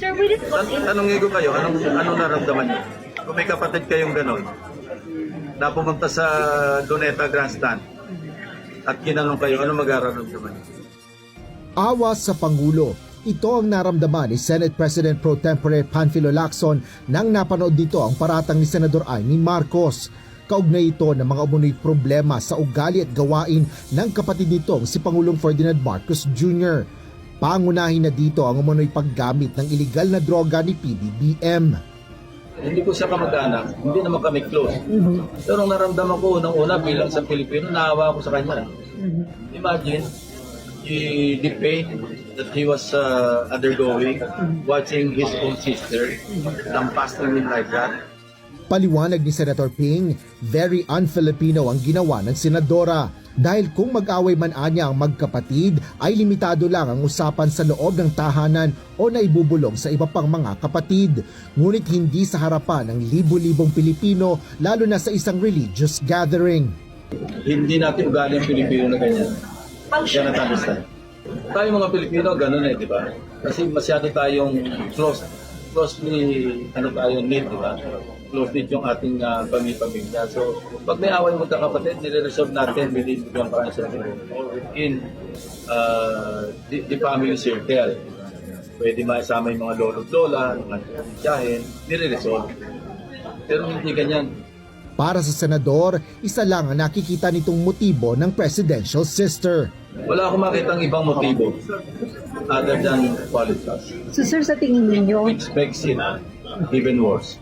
Sir, will it Tanongin ko kayo, anong naramdaman niyo? Kung may kapatid kayong gano'n, na pumunta sa Luneta Grandstand at kinanong kayo, ano magararamdaman niyo? Awa sa Pangulo. Ito ang naramdaman ni Senate President Pro Tempore Panfilo Lacson nang napanood dito ang paratang ni Senador Amy Marcos. Kaugnay ito ng mga umunoy problema sa ugali at gawain ng kapatid nitong si Pangulong Ferdinand Marcos Jr. Pangunahin na dito ang umunoy paggamit ng iligal na droga ni PBBM. Hindi ko siya kamag-anak, hindi naman kami close. Pero ang naramdaman ko unang-una bilang sa Pilipino, naawa ako sa kanya. Imagine, the pain that he was undergoing, watching his own sister, passing like that. Paliwanag ni Senator Ping, very un-Filipino ang ginawa ng senadora. Dahil kung mag-away man anya ang magkapatid, ay limitado lang ang usapan sa loob ng tahanan o naibubulong sa iba pang mga kapatid. Ngunit hindi sa harapan ng libo-libong Pilipino, lalo na sa isang religious gathering. Hindi natin ugali ang Pilipino na ganyan. Yan ang understand. Tayo mga Pilipino, ganun di ba? Kasi masyado tayong closely, knit, di ba? Close-knit yung ating pamilya. So, pag may away magkakapatid, nire-resolve natin within the family circle. Pwede maisama yung mga lolo't lola, mga tiyahin, nire-resolve. Pero hindi ganyan. Para sa senador, isa lang ang nakikita nitong motibo ng presidential sister. Wala akong makitang ibang motibo other than politics. So sir, sa tingin ninyo, Which makes it even worse.